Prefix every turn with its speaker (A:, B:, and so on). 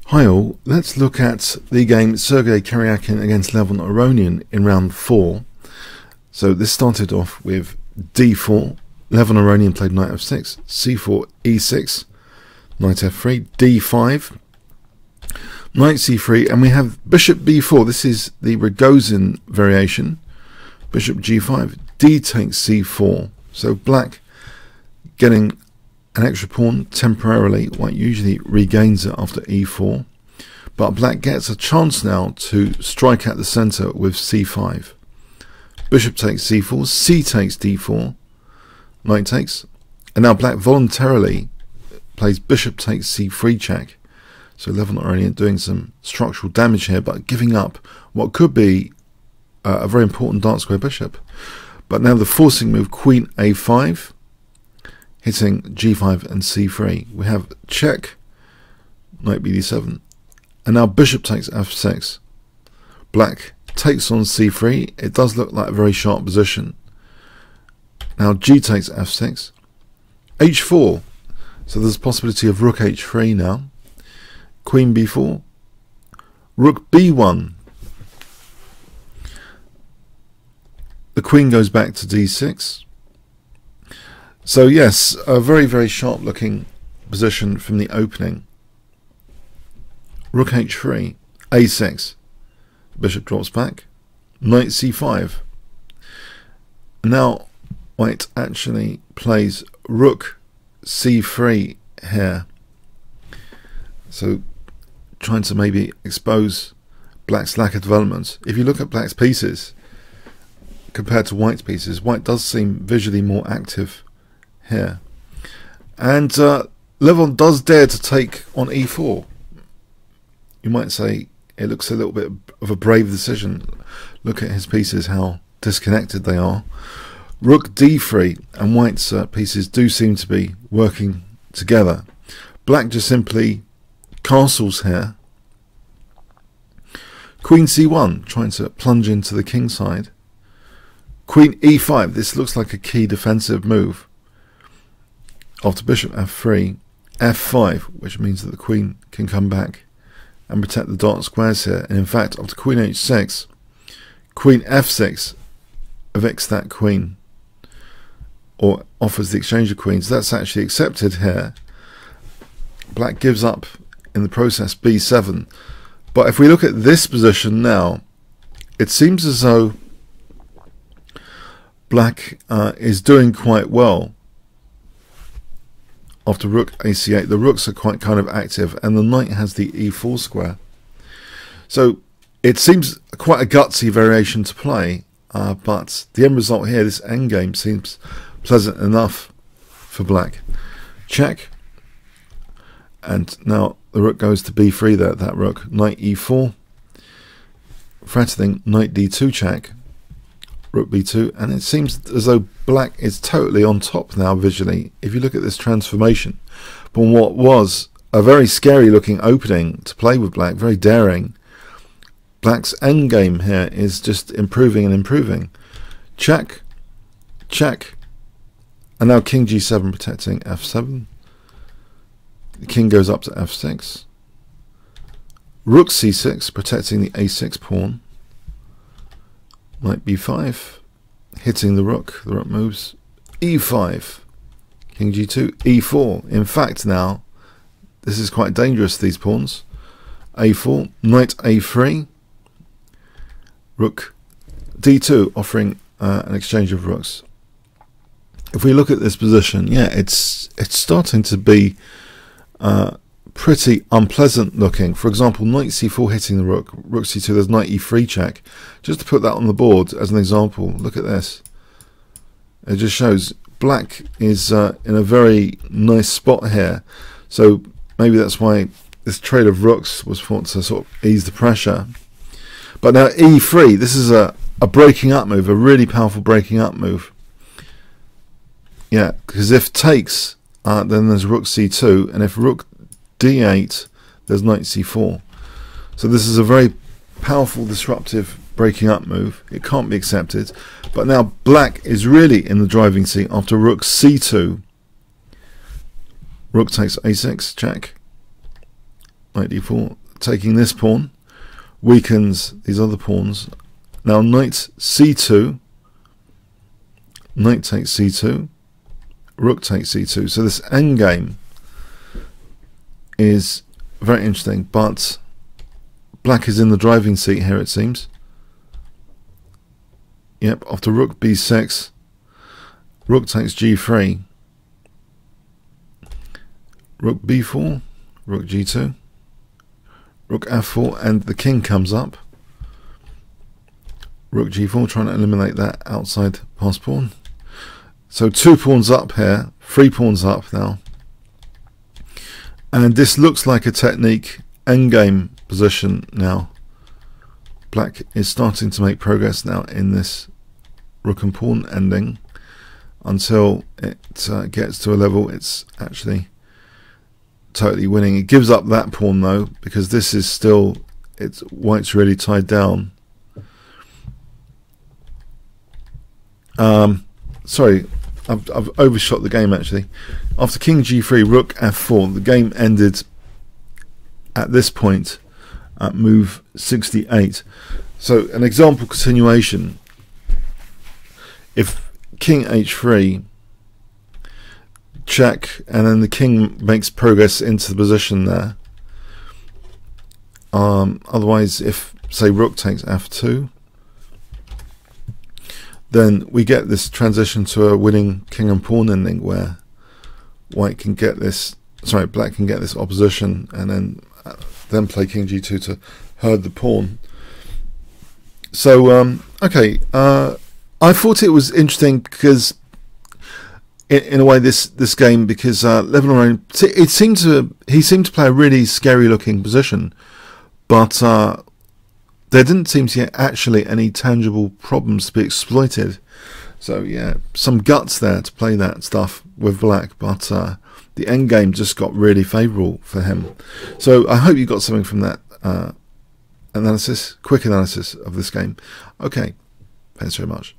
A: Hi all, let's look at the game Sergey Karjakin against Levon Aronian in round 4. So this started off with d4, Levon Aronian played knight f6, c4, e6, knight f3, d5, knight c3, and we have bishop b4. This is the Rogozin variation, bishop g5, d takes c4. So black getting an extra pawn temporarily. White usually regains it after e4, but black gets a chance now to strike at the center with c5. Bishop takes c4, c takes d4, knight takes, and now black voluntarily plays bishop takes c3 check. So Levon Aronian doing some structural damage here, but giving up what could be a very important dark square bishop. But now the forcing move, queen a5, hitting g5 and c3. We have check, knight bd7, and now bishop takes f6. Black takes on c3. It does look like a very sharp position. Now g takes f6, h4. So there's a possibility of rook h3 now. Queen b4, rook b1. The queen goes back to d6. So yes, a very, very sharp looking position from the opening. Rook h3, a6, bishop drops back, knight c5. Now white actually plays rook c3 here. So trying to maybe expose black's lack of development. If you look at black's pieces compared to white's pieces, white does seem visually more active here, and Levon does dare to take on e4. You might say it looks a little bit of a brave decision. Look at his pieces, how disconnected they are. Rook d3, and white's pieces do seem to be working together. Black just simply castles here. Queen c1, trying to plunge into the king side. Queen e5, this looks like a key defensive move. After bishop f3, f5, which means that the queen can come back and protect the dark squares here. And in fact, after queen h6, queen f6 evicts that queen, or offers the exchange of queens. That's actually accepted here. Black gives up in the process b7. But if we look at this position now, it seems as though black is doing quite well. After rook ac8, the rooks are quite kind of active, and the knight has the e4 square. So it seems quite a gutsy variation to play, but the end result here, this endgame, seems pleasant enough for black. Check, and now the rook goes to b3 there, that rook, knight e4, threatening knight d2 check, rook b2, and it seems as though black is totally on top now visually if you look at this transformation from what was a very scary looking opening to play with black, very daring. Black's endgame here is just improving and improving. Check, check, and now king g7 protecting f7. The king goes up to f6. Rook c6 protecting the a6 pawn. Knight b5 hitting the rook moves. e5, king g2, e4. In fact, now this is quite dangerous, these pawns. a4, knight a3, rook d2, offering an exchange of rooks. If we look at this position, yeah, it's starting to be pretty unpleasant looking. For example, knight c4 hitting the rook, rook c2, there's knight e3 check. Just to put that on the board as an example, look at this. It just shows black is in a very nice spot here. So maybe that's why this trade of rooks was thought to sort of ease the pressure. But now e3, this is a breaking up move, a really powerful breaking up move. Yeah, because if takes, then there's rook c2, and if rook d8, there's knight c4. So this is a very powerful disruptive breaking up move. It can't be accepted. But now black is really in the driving seat after rook c2. Rook takes a6, check. knight d4, taking this pawn, weakens these other pawns. Now knight c2, knight takes c2, rook takes c2. So this endgame is very interesting, but black is in the driving seat here, it seems. Yep, after rook b6, rook takes g3, rook b4, rook g2, rook f4, and the king comes up. Rook g4, trying to eliminate that outside pass pawn. So 2 pawns up here, 3 pawns up now. And this looks like a technique endgame position now. Black is starting to make progress now in this rook and pawn ending until it gets to a level it's actually totally winning. It gives up that pawn though, because this is still, white's really tied down. Sorry, I've overshot the game actually. After king g3, rook f4, the game ended at this point at move 68. So an example continuation, if king h3, check, and then the king makes progress into the position there. Otherwise, if say rook takes f2, then we get this transition to a winning king and pawn ending where white can get this, sorry, black can get this opposition and then play king g2 to herd the pawn. So okay, I thought it was interesting because in a way this game, because Levon Aronian, he seemed to play a really scary looking position, but there didn't seem to get actually any tangible problems to be exploited. So yeah, some guts there to play that stuff with black, but the end game just got really favourable for him. So I hope you got something from that quick analysis of this game. Okay, thanks very much.